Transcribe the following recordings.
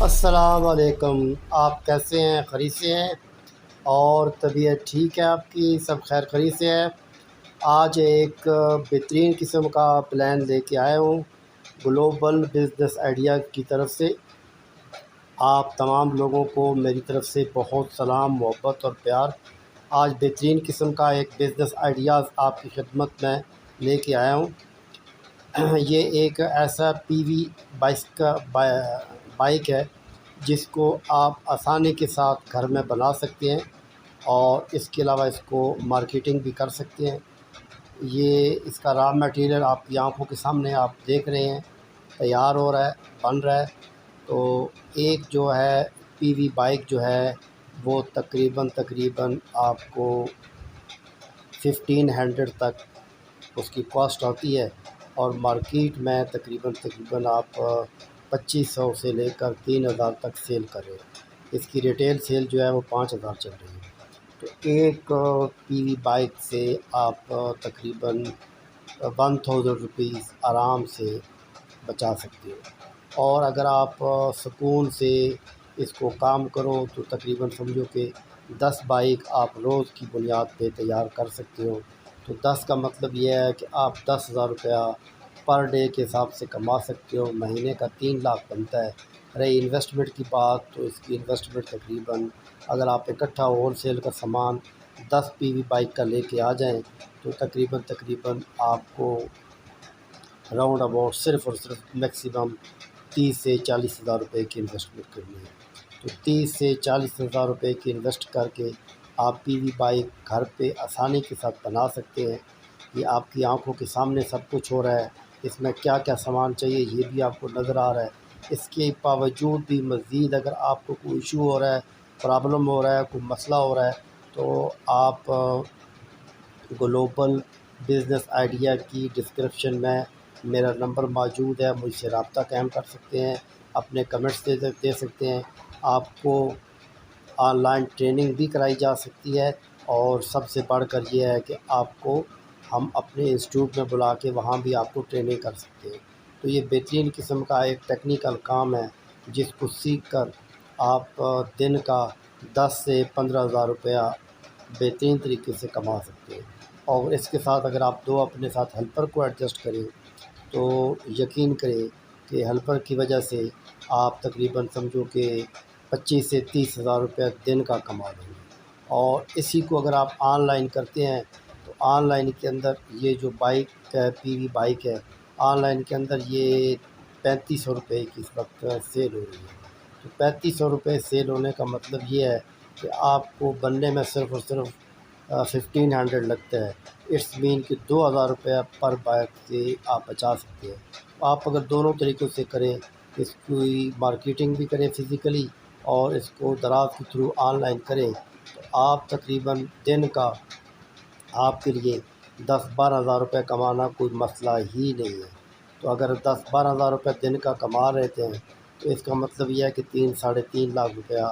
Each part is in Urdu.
السلام علیکم۔ آپ کیسے ہیں؟ خیریت سے ہیں؟ اور طبیعت ٹھیک ہے آپ کی؟ سب خیر خیریت سے ہے؟ آج ایک بہترین قسم کا پلان لے کے آیا ہوں گلوبل بزنس آئیڈیا کی طرف سے۔ آپ تمام لوگوں کو میری طرف سے بہت سلام، محبت اور پیار۔ آج بہترین قسم کا ایک بزنس آئیڈیاز آپ کی خدمت میں لے کے آیا ہوں۔ یہ ایک ایسا پی وی بائک ہے جس کو آپ آسانی کے ساتھ گھر میں بنا سکتے ہیں، اور اس کے علاوہ اس کو مارکیٹنگ بھی کر سکتے ہیں۔ یہ اس کا را میٹیریل آپ کی آنکھوں کے سامنے آپ دیکھ رہے ہیں، تیار ہو رہا ہے، بن رہا ہے۔ تو ایک جو ہے پی وی بائک جو ہے وہ تقریباً آپ کو 1500 تک اس کی کاسٹ آتی ہے، اور مارکیٹ میں تقریباً آپ 2500 سے لے کر 3000 تک سیل کر رہے ہیں۔ اس کی ریٹیل سیل جو ہے وہ 5000 چل رہی ہے۔ تو ایک پی وی بائک سے آپ تقریباً 1000 روپیز آرام سے بچا سکتے ہو، اور اگر آپ سکون سے اس کو کام کرو تو تقریباً سمجھو کہ 10 بائک آپ روز کی بنیاد پہ تیار کر سکتے ہو۔ تو 10 کا مطلب یہ ہے کہ آپ 10,000 روپیہ پر ڈے کے حساب سے کما سکتے ہو۔ مہینے کا 3 لاکھ بنتا ہے۔ رہی انویسٹمنٹ کی بات، تو اس کی انویسٹمنٹ تقریباً اگر آپ اکٹھا ہول سیل کا سامان 10 پی وی بائک کا لے کے آ جائیں تو تقریباً آپ کو راؤنڈ اباؤٹ صرف اور صرف میکسیمم 30 سے 40 ہزار روپے کی انویسٹمنٹ کرنی ہے۔ تو 30 سے 40 ہزار روپے کی انویسٹ کر کے آپ پی وی بائک گھر پہ آسانی کے ساتھ بنا سکتے ہیں۔ یہ آپ کی آنکھوں کے سامنے سب کچھ ہو رہا ہے۔ اس میں کیا کیا سامان چاہیے یہ بھی آپ کو نظر آ رہا ہے۔ اس کے باوجود بھی مزید اگر آپ کو کوئی ایشو ہو رہا ہے، پرابلم ہو رہا ہے، کوئی مسئلہ ہو رہا ہے، تو آپ گلوبل بزنس آئیڈیا کی ڈسکرپشن میں میرا نمبر موجود ہے، مجھ سے رابطہ قائم کر سکتے ہیں، اپنے کمنٹس دے سکتے ہیں۔ آپ کو آن لائن ٹریننگ بھی کرائی جا سکتی ہے، اور سب سے بڑھ کر یہ ہے کہ آپ کو ہم اپنے انسٹیٹیوٹ میں بلا کے وہاں بھی آپ کو ٹریننگ کر سکتے ہیں۔ تو یہ بہترین قسم کا ایک ٹیکنیکل کام ہے جس کو سیکھ کر آپ دن کا 10 سے 15 ہزار روپیہ بہترین طریقے سے کما سکتے ہیں۔ اور اس کے ساتھ اگر آپ دو اپنے ساتھ ہیلپر کو ایڈجسٹ کریں تو یقین کریں کہ ہیلپر کی وجہ سے آپ تقریباً سمجھو کہ 25 سے 30 ہزار روپیہ دن کا کما لیں گے۔ اور اسی کو اگر آپ آن لائن کرتے ہیں تو آن لائن کے اندر یہ جو بائک ہے، پی وی بائک ہے، آن لائن کے اندر یہ 3500 روپے کی اس وقت سیل ہو رہی ہے۔ تو 3500 روپے سیل ہونے کا مطلب یہ ہے کہ آپ کو بننے میں صرف اور صرف 1500 لگتا ہے۔ اٹس مین کہ 2000 روپیہ پر بائک سے آپ بچا سکتے ہیں۔ آپ اگر دونوں طریقوں سے کریں، اس کی مارکیٹنگ بھی کریں فزیکلی، اور اس کو دراز کے تھرو آن لائن کریں، تو آپ تقریباً دن کا آپ کے لیے 10-12 ہزار روپے کمانا کوئی مسئلہ ہی نہیں ہے۔ تو اگر 10-12 ہزار روپے دن کا کما رہتے ہیں تو اس کا مطلب یہ ہے کہ 3-3.5 لاکھ روپیہ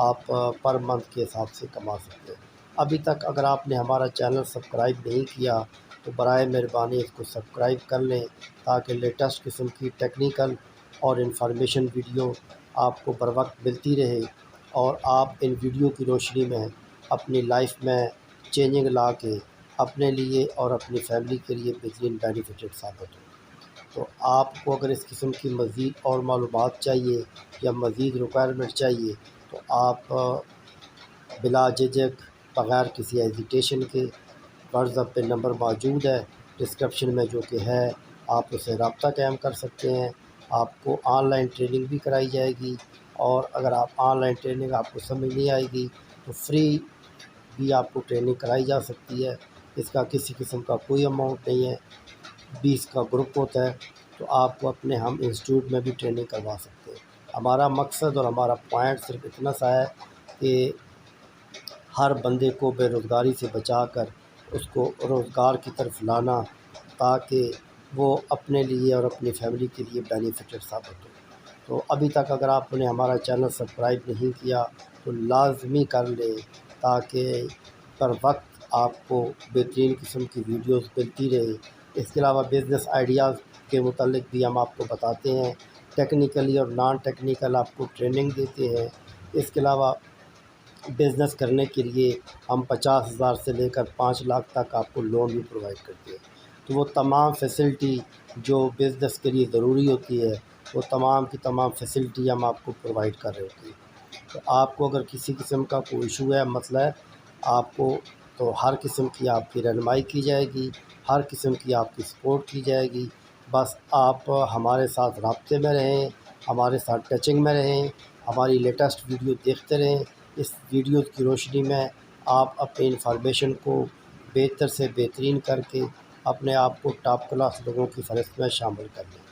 آپ پر منتھ کے حساب سے کما سکتے ہیں۔ ابھی تک اگر آپ نے ہمارا چینل سبسکرائب نہیں کیا تو برائے مہربانی اس کو سبسکرائب کر لیں، تاکہ لیٹسٹ قسم کی ٹیکنیکل اور انفارمیشن ویڈیو آپ کو بر وقت ملتی رہے، اور آپ ان ویڈیو کی روشنی میں اپنی لائف میں چینجنگ لا کے اپنے لیے اور اپنی فیملی کے لیے بہترین بینیفیٹڈ ثابت ہو۔ تو آپ کو اگر اس قسم کی مزید اور معلومات چاہیے یا مزید ریکوائرمنٹ چاہیے تو آپ بلا جھجک بغیر کسی ایزیٹیشن کے واٹس ایپ پہ نمبر موجود ہے ڈسکرپشن میں، جو کہ ہے، آپ اسے رابطہ قائم کر سکتے ہیں۔ آپ کو آن لائن ٹریننگ بھی کرائی جائے گی، اور اگر آپ آن لائن ٹریننگ آپ کو سمجھ نہیں آئے گی تو فری بھی آپ کو ٹریننگ کرائی جا سکتی ہے۔ اس کا کسی قسم کا کوئی اماؤنٹ نہیں ہے۔ 20 کا گروپ ہوتا ہے، تو آپ کو اپنے ہم انسٹیٹیوٹ میں بھی ٹریننگ کروا سکتے ہیں۔ ہمارا مقصد اور ہمارا پوائنٹ صرف اتنا سا ہے کہ ہر بندے کو بے روزگاری سے بچا کر اس کو روزگار کی طرف لانا، تاکہ وہ اپنے لیے اور اپنی فیملی کے لیے بینیفیٹڈ ثابت ہو۔ تو ابھی تک اگر آپ نے ہمارا چینل سبسکرائب نہیں کیا تو لازمی کر لیں، تاکہ پر وقت آپ کو بہترین قسم کی ویڈیوز ملتی رہے۔ اس کے علاوہ بزنس آئیڈیاز کے متعلق بھی ہم آپ کو بتاتے ہیں ٹیکنیکلی اور نان ٹیکنیکل آپ کو ٹریننگ دیتے ہیں۔ اس کے علاوہ بزنس کرنے کے لیے ہم 50,000 سے لے کر 5 لاکھ تک آپ کو لون بھی پرووائڈ کرتے ہیں۔ تو وہ تمام فیسلٹی جو بزنس کے لیے ضروری ہوتی ہے، وہ تمام کی تمام فیسلٹی ہم آپ کو پرووائڈ کر رہے ہوتے ہیں۔ تو آپ کو اگر کسی قسم کا کوئی ایشو ہے، مسئلہ ہے آپ کو، تو ہر قسم کی آپ کی رہنمائی کی جائے گی، ہر قسم کی آپ کی سپورٹ کی جائے گی۔ بس آپ ہمارے ساتھ رابطے میں رہیں، ہمارے ساتھ ٹچنگ میں رہیں، ہماری لیٹسٹ ویڈیو دیکھتے رہیں۔ اس ویڈیو کی روشنی میں آپ اپنی انفارمیشن کو بہتر سے بہترین کر کے اپنے آپ کو ٹاپ کلاس لوگوں کی فہرست میں شامل کر لیں۔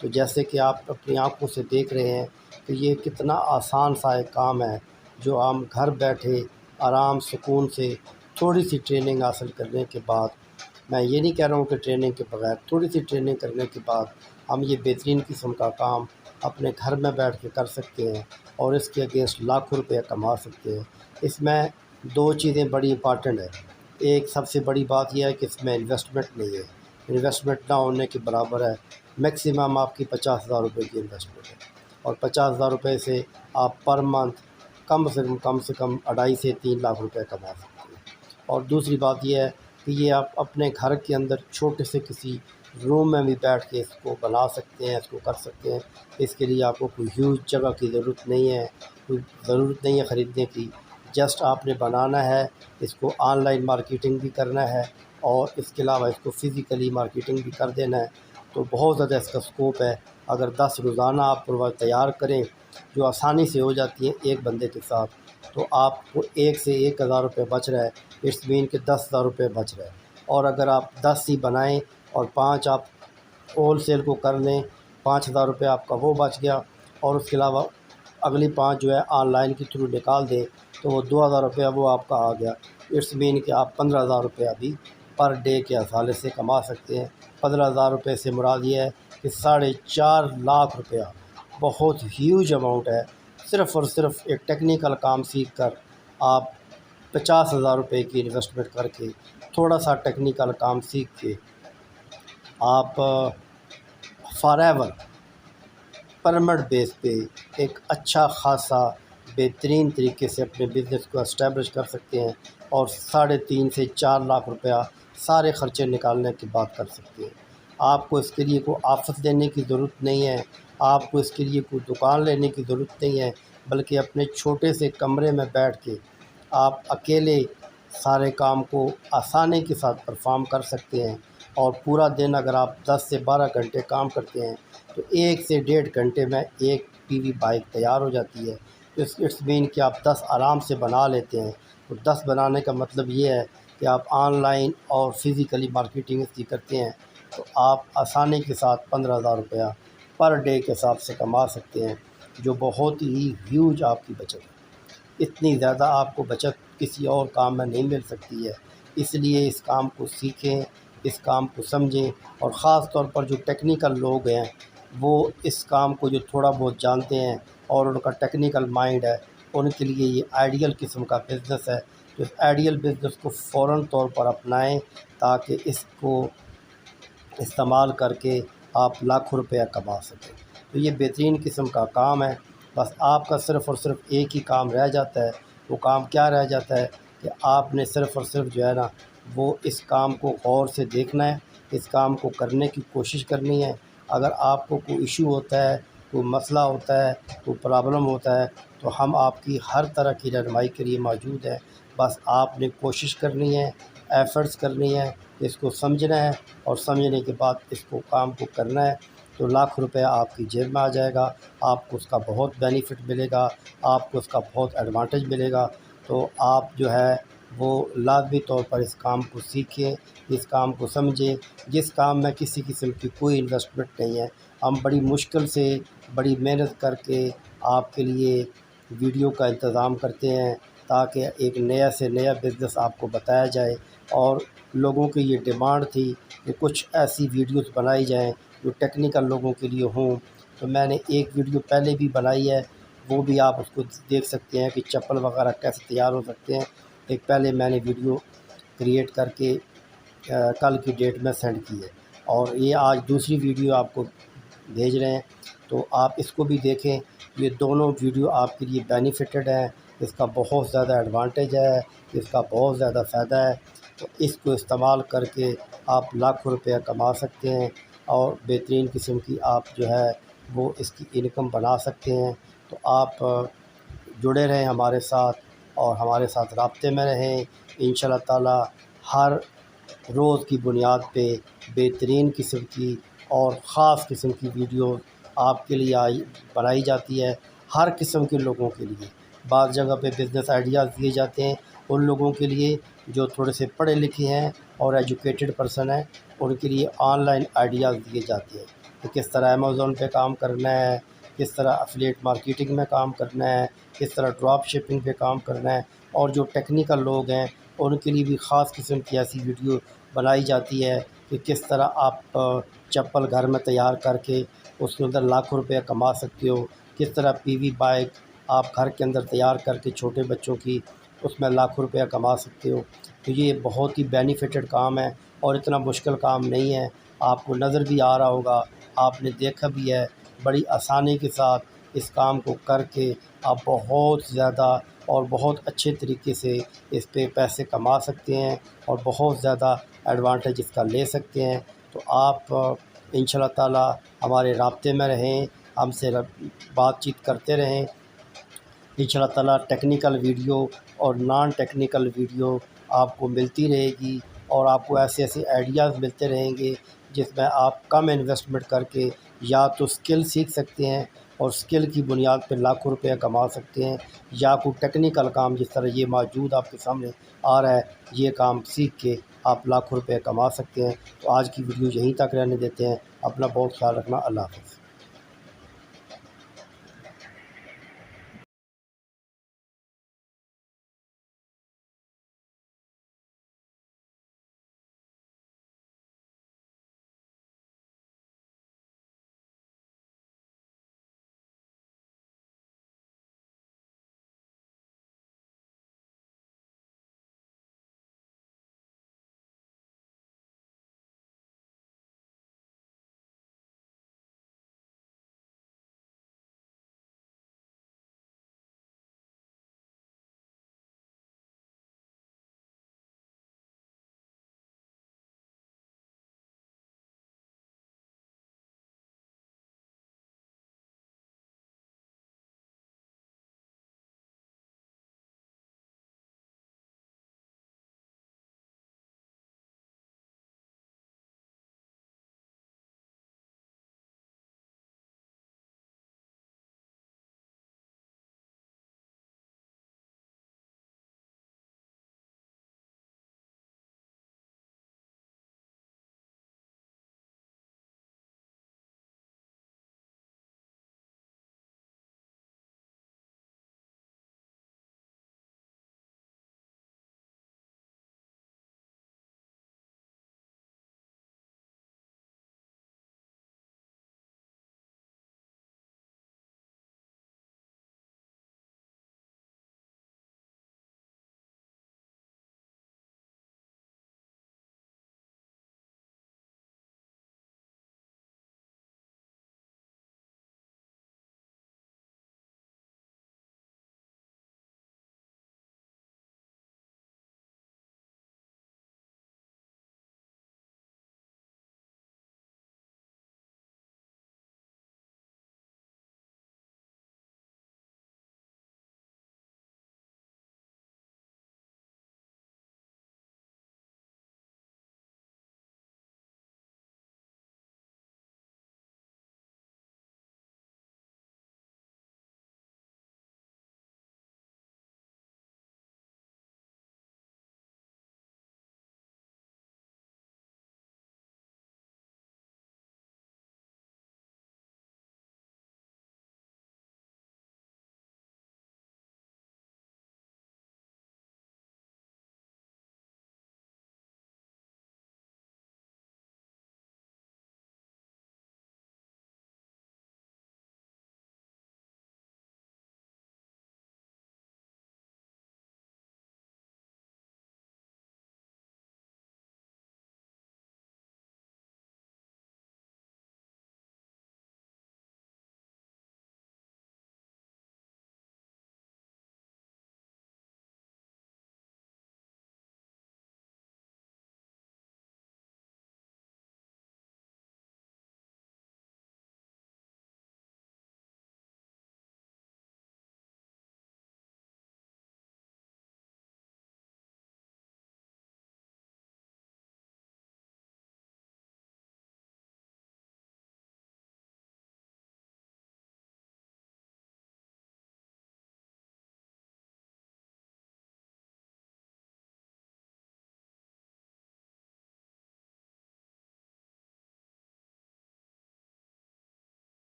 تو جیسے کہ آپ اپنی آنکھوں سے دیکھ رہے ہیں کہ یہ کتنا آسان سا ایک کام ہے، جو ہم گھر بیٹھے آرام سکون سے تھوڑی سی ٹریننگ حاصل کرنے کے بعد، میں یہ نہیں کہہ رہا ہوں کہ ٹریننگ کے بغیر، تھوڑی سی ٹریننگ کرنے کے بعد ہم یہ بہترین قسم کا کام اپنے گھر میں بیٹھ کے کر سکتے ہیں اور اس کے اگینسٹ لاکھوں روپے کما سکتے ہیں۔ اس میں دو چیزیں بڑی امپارٹنٹ ہیں۔ ایک سب سے بڑی بات یہ ہے کہ اس میں انویسٹمنٹ نہیں ہے، انویسٹمنٹ نہ ہونے کے برابر ہے۔ میکسیمم آپ کی 50,000 روپے کی انویسٹمنٹ ہے، اور 50,000 روپے سے آپ پر منتھ کم سے کم 2.5 سے 3 لاکھ روپے کما سکتے ہیں۔ اور دوسری بات یہ ہے کہ یہ آپ اپنے گھر کے اندر چھوٹے سے کسی روم میں بھی بیٹھ کے اس کو بنا سکتے ہیں، اس کو کر سکتے ہیں۔ اس کے لیے آپ کو کوئی ہیوج جگہ کی ضرورت نہیں ہے، کوئی ضرورت نہیں ہے خریدنے کی۔ جسٹ آپ نے بنانا ہے، اس کو آن لائن مارکیٹنگ بھی کرنا ہے، اور اس کے علاوہ اس کو فزیکلی مارکیٹنگ بھی کر دینا ہے۔ تو بہت زیادہ اس کا اسکوپ ہے۔ اگر 10 روزانہ آپ تیار کریں، جو آسانی سے ہو جاتی ہیں ایک بندے کے ساتھ، تو آپ کو 1 سے 1,000 روپے بچ رہا ہے، اٹس مین کہ 10,000 روپے بچ رہا ہے۔ اور اگر آپ 10 ہی بنائیں اور 5 آپ ہول سیل کو کر لیں، 5,000 روپے آپ کا وہ بچ گیا، اور اس کے علاوہ اگلی 5 جو ہے آن لائن کے تھرو نکال دیں، تو وہ 2,000 روپیہ وہ آپ کا آ گیا۔ اٹس مین کہ آپ 15,000 روپے ابھی پر ڈے کے حوالے سے کما سکتے ہیں۔ 15,000 روپے سے مراد یہ ہے کہ 4.5 لاکھ روپیہ بہت ہیوج اماؤنٹ ہے۔ صرف اور صرف ایک ٹیکنیکل کام سیکھ کر آپ 50,000 روپے کی انویسٹمنٹ کر کے، تھوڑا سا ٹیکنیکل کام سیکھ کے آپ فار ایور پرمنٹ بیس پہ ایک اچھا خاصا بہترین طریقے سے اپنے بزنس کو اسٹیبلش کر سکتے ہیں، اور 3.5 سے 4 لاکھ روپیہ سارے خرچے نکالنے کے بعد کر سکتے ہیں۔ آپ کو اس کے لیے کوئی آفس دینے کی ضرورت نہیں ہے، آپ کو اس کے لیے کوئی دکان لینے کی ضرورت نہیں ہے، بلکہ اپنے چھوٹے سے کمرے میں بیٹھ کے آپ اکیلے سارے کام کو آسانی کے ساتھ پرفارم کر سکتے ہیں۔ اور پورا دن اگر آپ 10 سے 12 گھنٹے کام کرتے ہیں، تو 1 سے 1.5 گھنٹے میں ایک پی وی بائک تیار ہو جاتی ہے۔ اٹس مین کہ آپ 10 آرام سے بنا لیتے ہیں۔ تو 10 بنانے کا مطلب یہ ہے کہ آپ آن لائن اور فزیکلی مارکیٹنگ اس کی کرتے ہیں، تو آپ آسانی کے ساتھ 15,000 روپیہ پر ڈے کے حساب سے کما سکتے ہیں، جو بہت ہی ہیوج آپ کی بچت ہے۔ اتنی زیادہ آپ کو بچت کسی اور کام میں نہیں مل سکتی ہے۔ اس لیے اس کام کو سیکھیں، اس کام کو سمجھیں، اور خاص طور پر جو ٹیکنیکل لوگ ہیں، وہ اس کام کو جو تھوڑا بہت جانتے ہیں اور ان کا ٹیکنیکل مائنڈ ہے، ان کے لیے یہ آئیڈیل قسم کا بزنس ہے۔ تو اس آئیڈیل بزنس کو فوراً طور پر اپنائیں، تاکہ اس کو استعمال کر کے آپ لاکھوں روپیہ کما سکیں۔ تو یہ بہترین قسم کا کام ہے۔ بس آپ کا صرف اور صرف ایک ہی کام رہ جاتا ہے۔ وہ کام کیا رہ جاتا ہے کہ آپ نے صرف اور صرف جو ہے نا، وہ اس کام کو غور سے دیکھنا ہے، اس کام کو کرنے کی کوشش کرنی ہے۔ اگر آپ کو کوئی ایشو ہوتا ہے، کوئی مسئلہ ہوتا ہے، کوئی پرابلم ہوتا ہے، تو ہم آپ کی ہر طرح کی رہنمائی کے لیے موجود ہیں۔ بس آپ نے کوشش کرنی ہے، ایفرٹس کرنی ہے، اس کو سمجھنا ہے، اور سمجھنے کے بعد اس کو کام کو کرنا ہے، تو لاکھ روپیہ آپ کی جیب میں آ جائے گا۔ آپ کو اس کا بہت بینیفٹ ملے گا، آپ کو اس کا بہت ایڈوانٹیج ملے گا۔ تو آپ جو ہے وہ لازمی طور پر اس کام کو سیکھیں، اس کام کو سمجھیں، جس کام میں کسی قسم کی کوئی انویسٹمنٹ نہیں ہے۔ ہم بڑی مشکل سے، بڑی محنت کر کے آپ کے لیے ویڈیو کا انتظام کرتے ہیں، تاکہ ایک نیا سے نیا بزنس آپ کو بتایا جائے۔ اور لوگوں کی یہ ڈیمانڈ تھی کہ کچھ ایسی ویڈیوز بنائی جائیں جو ٹیکنیکل لوگوں کے لیے ہوں، تو میں نے ایک ویڈیو پہلے بھی بنائی ہے، وہ بھی آپ اس کو دیکھ سکتے ہیں کہ چپل وغیرہ کیسے تیار ہو سکتے ہیں۔ ایک پہلے میں نے ویڈیو کریٹ کر کے کل کی ڈیٹ میں سینڈ کی ہے، اور یہ آج دوسری ویڈیو آپ کو بھیج رہے ہیں۔ تو آپ اس کو بھی دیکھیں. یہ دونوں ویڈیو آپ کے لیے بینیفٹڈ ہیں. اس کا بہت زیادہ ایڈوانٹیج ہے، اس کا بہت زیادہ فائدہ ہے. تو اس کو استعمال کر کے آپ لاکھوں روپیہ کما سکتے ہیں اور بہترین قسم کی آپ جو ہے وہ اس کی انکم بنا سکتے ہیں. تو آپ جڑے رہیں ہمارے ساتھ اور ہمارے ساتھ رابطے میں رہیں. انشاءاللہ تعالی ہر روز کی بنیاد پہ بہترین قسم کی اور خاص قسم کی ویڈیو آپ کے لیے بنائی جاتی ہے، ہر قسم کے لوگوں کے لیے. بعض جگہ پہ بزنس آئیڈیاز دیے جاتے ہیں ان لوگوں کے لیے جو تھوڑے سے پڑھے لکھے ہیں اور ایجوکیٹڈ پرسن ہیں، ان کے لیے آن لائن آئیڈیاز دیے جاتے ہیں کہ کس طرح امیزون پہ کام کرنا ہے، کس طرح افیلیٹ مارکیٹنگ میں کام کرنا ہے، کس طرح ڈراپ شپنگ پہ کام کرنا ہے. اور جو ٹیکنیکل لوگ ہیں ان کے لیے بھی خاص قسم کی ایسی ویڈیو بنائی جاتی ہے کہ کس طرح آپ چپل گھر میں تیار کر کے اس کے اندر لاکھوں روپیہ کما سکتے ہو، کس طرح پی وی بائک آپ گھر کے اندر تیار کر کے چھوٹے بچوں کی اس میں لاکھوں روپیہ کما سکتے ہو. تو یہ بہت ہی بینیفٹڈ کام ہے اور اتنا مشکل کام نہیں ہے. آپ کو نظر بھی آ رہا ہوگا، آپ نے دیکھا بھی ہے. بڑی آسانی کے ساتھ اس کام کو کر کے آپ بہت زیادہ اور بہت اچھے طریقے سے اس پہ پیسے کما سکتے ہیں اور بہت زیادہ ایڈوانٹیج اس کا لے سکتے ہیں. تو آپ انشاءاللہ تعالی ہمارے رابطے میں رہیں، ہم سے بات چیت کرتے رہیں. انشاءاللہ تعالی ٹیکنیکل ویڈیو اور نان ٹیکنیکل ویڈیو آپ کو ملتی رہے گی اور آپ کو ایسے ایسے آئیڈیاز ملتے رہیں گے جس میں آپ کم انویسٹمنٹ کر کے یا تو اسکل سیکھ سکتے ہیں اور اسکل کی بنیاد پہ لاکھوں روپیہ کما سکتے ہیں، یا کوئی ٹیکنیکل کام جس طرح یہ موجود آپ کے سامنے آ رہا ہے یہ کام سیکھ کے آپ لاکھوں روپیہ کما سکتے ہیں. تو آج کی ویڈیو یہیں تک رہنے دیتے ہیں. اپنا بہت خیال رکھنا. اللہ حافظ.